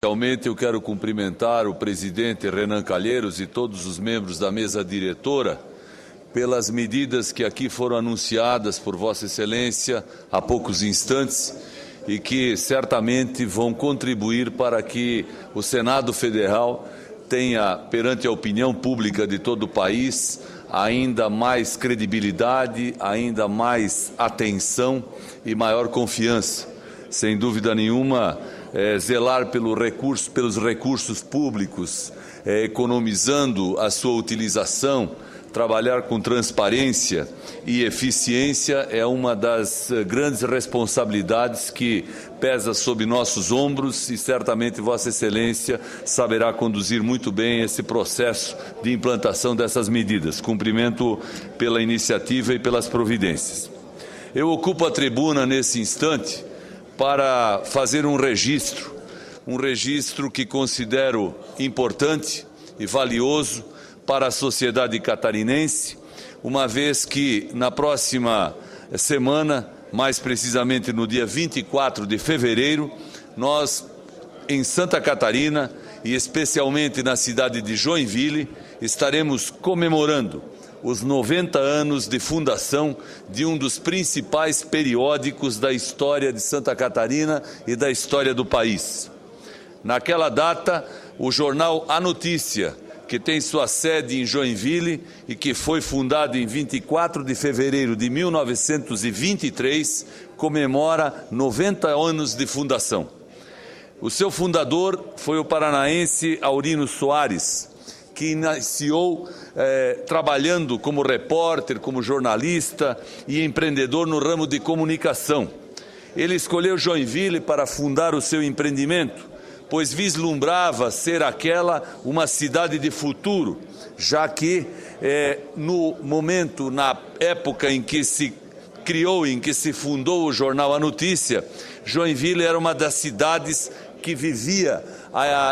Inicialmente, eu quero cumprimentar o presidente Renan Calheiros e todos os membros da mesa diretora pelas medidas que aqui foram anunciadas por Vossa Excelência há poucos instantes e que certamente vão contribuir para que o Senado Federal tenha, perante a opinião pública de todo o país, ainda mais credibilidade, ainda mais atenção e maior confiança. Sem dúvida nenhuma, zelar pelos recursos públicos, economizando a sua utilização, trabalhar com transparência e eficiência é uma das grandes responsabilidades que pesa sobre nossos ombros e certamente Vossa Excelência saberá conduzir muito bem esse processo de implantação dessas medidas. Cumprimento pela iniciativa e pelas providências. Eu ocupo a tribuna nesse instante para fazer um registro que considero importante e valioso para a sociedade catarinense, uma vez que na próxima semana, mais precisamente no dia 24 de fevereiro, nós, em Santa Catarina e especialmente na cidade de Joinville, estaremos comemorando os 90 anos de fundação de um dos principais periódicos da história de Santa Catarina e da história do país. Naquela data, o jornal A Notícia, que tem sua sede em Joinville e que foi fundado em 24 de fevereiro de 1923, comemora 90 anos de fundação. O seu fundador foi o paranaense Aurino Soares, que iniciou trabalhando como repórter, como jornalista e empreendedor no ramo de comunicação. Ele escolheu Joinville para fundar o seu empreendimento, pois vislumbrava ser aquela uma cidade de futuro, já que na época em que se criou, em que se fundou o jornal A Notícia, Joinville era uma das cidades que vivia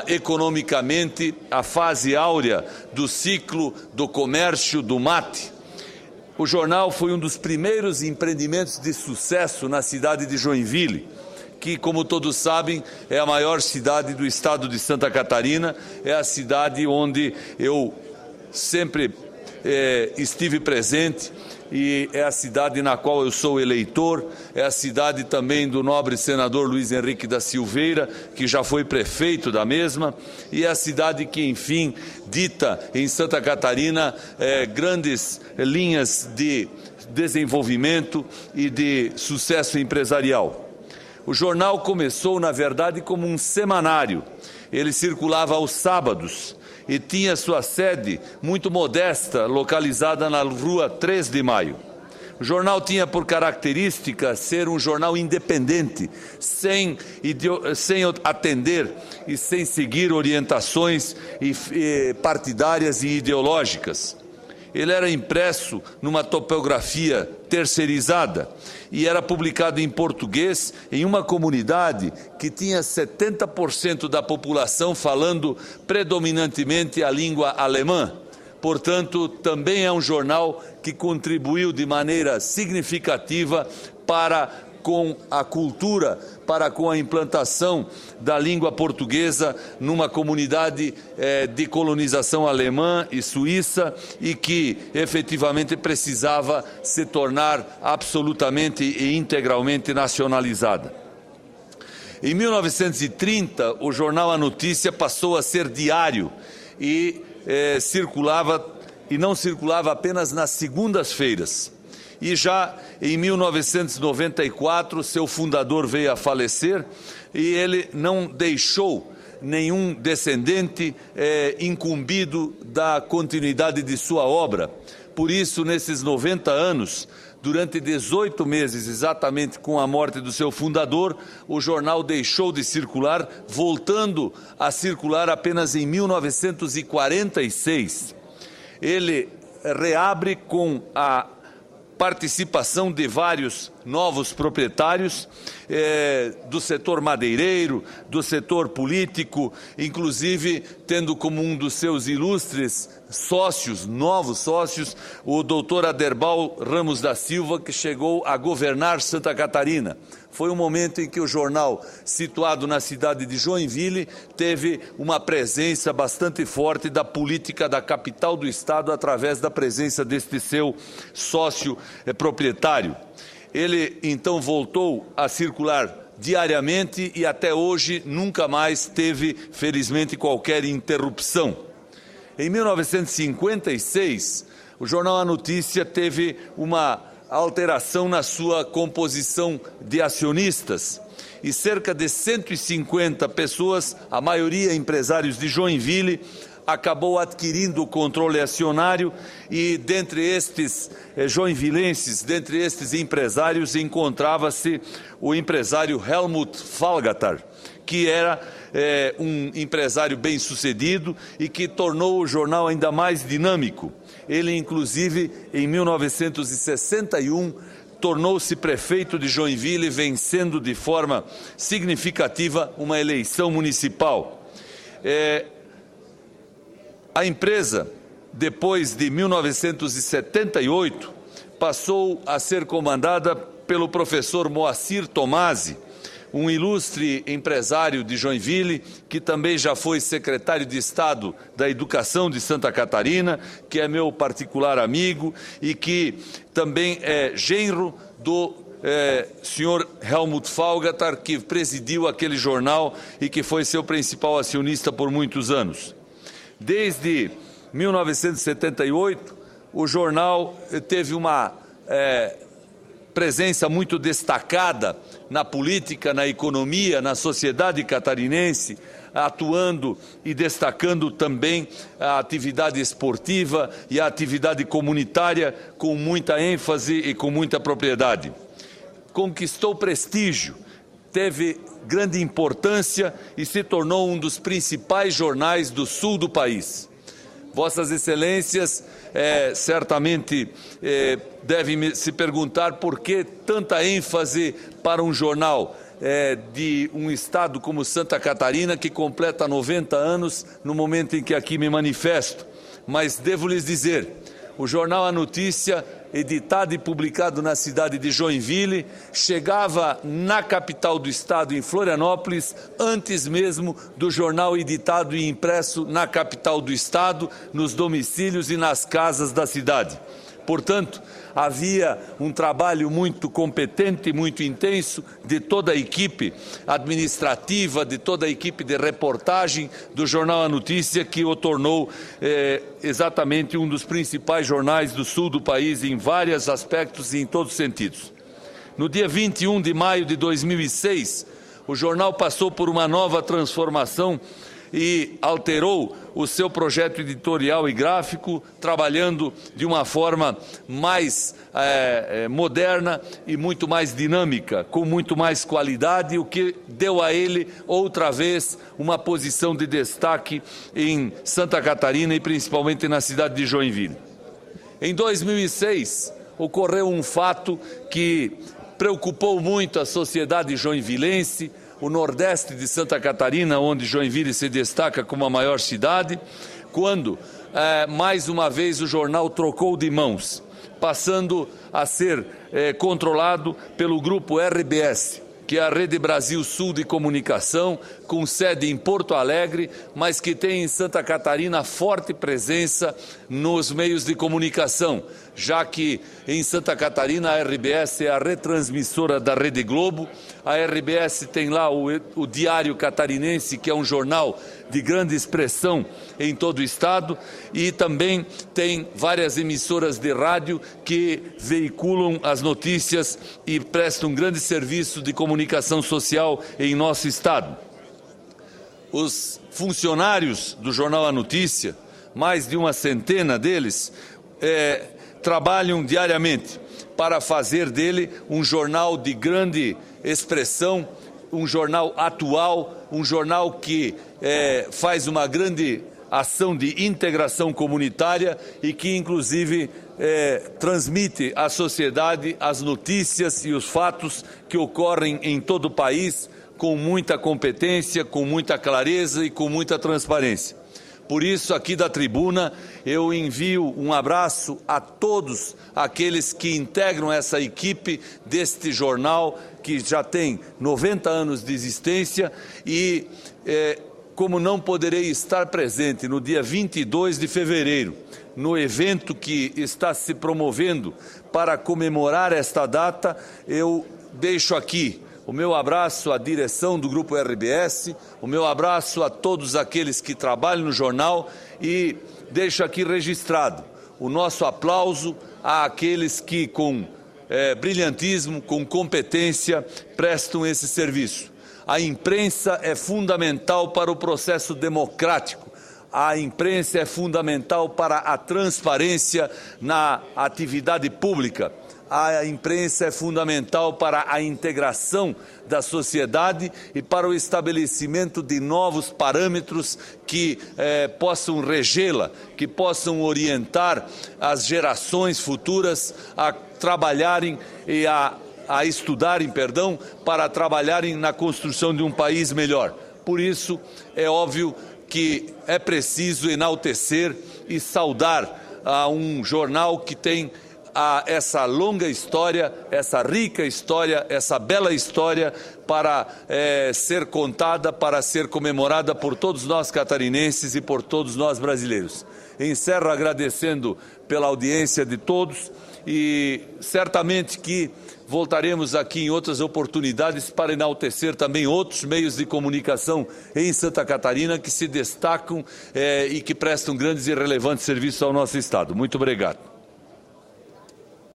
economicamente a fase áurea do ciclo do comércio do mate. O jornal foi um dos primeiros empreendimentos de sucesso na cidade de Joinville, que, como todos sabem, é a maior cidade do estado de Santa Catarina, é a cidade onde eu sempre estive presente e é a cidade na qual eu sou eleitor, é a cidade também do nobre senador Luiz Henrique da Silveira, que já foi prefeito da mesma, e é a cidade que, enfim, dita em Santa Catarina grandes linhas de desenvolvimento e de sucesso empresarial. O jornal começou, na verdade, como um semanário. Ele circulava aos sábados e tinha sua sede muito modesta, localizada na rua 3 de Maio. O jornal tinha por característica ser um jornal independente, sem atender e sem seguir orientações partidárias e ideológicas. Ele era impresso numa topografia terceirizada e era publicado em português em uma comunidade que tinha 70% da população falando predominantemente a língua alemã. Portanto, também é um jornal que contribuiu de maneira significativa para com a cultura, para com a implantação da língua portuguesa numa comunidade de colonização alemã e suíça e que efetivamente precisava se tornar absolutamente e integralmente nacionalizada. Em 1930, o jornal A Notícia passou a ser diário e não circulava apenas nas segundas-feiras. E já em 1994, seu fundador veio a falecer e ele não deixou nenhum descendente incumbido da continuidade de sua obra. Por isso, nesses 90 anos, durante 18 meses, exatamente com a morte do seu fundador, o jornal deixou de circular, voltando a circular apenas em 1946. Ele reabre com a participação de vários novos proprietários do setor madeireiro, do setor político, inclusive tendo como um dos seus ilustres sócios, novos sócios, o doutor Aderbal Ramos da Silva, que chegou a governar Santa Catarina. Foi um momento em que o jornal, situado na cidade de Joinville, teve uma presença bastante forte da política da capital do estado através da presença deste seu sócio proprietário. Ele então voltou a circular diariamente e até hoje nunca mais teve, felizmente, qualquer interrupção. Em 1956, o jornal A Notícia teve uma alteração na sua composição de acionistas e cerca de 150 pessoas, a maioria empresários de Joinville, acabou adquirindo o controle acionário e dentre estes joinvilenses, dentre estes empresários, encontrava-se o empresário Helmut Falgatar, que era um empresário bem-sucedido e que tornou o jornal ainda mais dinâmico. Ele, inclusive, em 1961, tornou-se prefeito de Joinville, vencendo de forma significativa uma eleição municipal. A empresa, depois de 1978, passou a ser comandada pelo professor Moacir Tomasi, um ilustre empresário de Joinville, que também já foi secretário de Estado da Educação de Santa Catarina, que é meu particular amigo e que também é genro do senhor Helmut Falgatar, que presidiu aquele jornal e que foi seu principal acionista por muitos anos. Desde 1978, o jornal teve uma presença muito destacada na política, na economia, na sociedade catarinense, atuando e destacando também a atividade esportiva e a atividade comunitária com muita ênfase e com muita propriedade. Conquistou prestígio, teve grande importância e se tornou um dos principais jornais do sul do país. Vossas Excelências certamente devem se perguntar por que tanta ênfase para um jornal de um estado como Santa Catarina, que completa 90 anos no momento em que aqui me manifesto. Mas devo lhes dizer, o jornal A Notícia, editado e publicado na cidade de Joinville, chegava na capital do estado, em Florianópolis, antes mesmo do jornal editado e impresso na capital do estado, nos domicílios e nas casas da cidade. Portanto, havia um trabalho muito competente, muito intenso de toda a equipe administrativa, de toda a equipe de reportagem do jornal A Notícia, que o tornou exatamente um dos principais jornais do sul do país em vários aspectos e em todos os sentidos. No dia 21 de maio de 2006, o jornal passou por uma nova transformação e alterou o seu projeto editorial e gráfico, trabalhando de uma forma mais moderna e muito mais dinâmica, com muito mais qualidade, o que deu a ele, outra vez, uma posição de destaque em Santa Catarina e principalmente na cidade de Joinville. Em 2006, ocorreu um fato que preocupou muito a sociedade joinvilense, o nordeste de Santa Catarina, onde Joinville se destaca como a maior cidade, quando, mais uma vez, o jornal trocou de mãos, passando a ser controlado pelo grupo RBS, que é a Rede Brasil Sul de Comunicação, com sede em Porto Alegre, mas que tem em Santa Catarina forte presença nos meios de comunicação, já que em Santa Catarina a RBS é a retransmissora da Rede Globo, a RBS tem lá o Diário Catarinense, que é um jornal de grande expressão em todo o estado, e também tem várias emissoras de rádio que veiculam as notícias e prestam um grande serviço de comunicação social em nosso estado. Os funcionários do jornal A Notícia, mais de uma centena deles, trabalham diariamente para fazer dele um jornal de grande expressão, um jornal atual, um jornal que faz uma grande ação de integração comunitária e que, inclusive, transmite à sociedade as notícias e os fatos que ocorrem em todo o país com muita competência, com muita clareza e com muita transparência. Por isso, aqui da tribuna, eu envio um abraço a todos aqueles que integram essa equipe deste jornal, que já tem 90 anos de existência e, como não poderei estar presente no dia 22 de fevereiro, no evento que está se promovendo para comemorar esta data, eu deixo aqui o meu abraço à direção do Grupo RBS, o meu abraço a todos aqueles que trabalham no jornal e deixo aqui registrado o nosso aplauso àqueles que com brilhantismo, com competência, prestam esse serviço. A imprensa é fundamental para o processo democrático. A imprensa é fundamental para a transparência na atividade pública. A imprensa é fundamental para a integração da sociedade e para o estabelecimento de novos parâmetros que possam regê-la, que possam orientar as gerações futuras a trabalharem e a estudarem, para trabalharem na construção de um país melhor. Por isso, é óbvio que é preciso enaltecer e saudar a um jornal que tem essa longa história, essa rica história, essa bela história para ser contada, para ser comemorada por todos nós catarinenses e por todos nós brasileiros. Encerro agradecendo pela audiência de todos e certamente que voltaremos aqui em outras oportunidades para enaltecer também outros meios de comunicação em Santa Catarina que se destacam e que prestam grandes e relevantes serviços ao nosso Estado. Muito obrigado.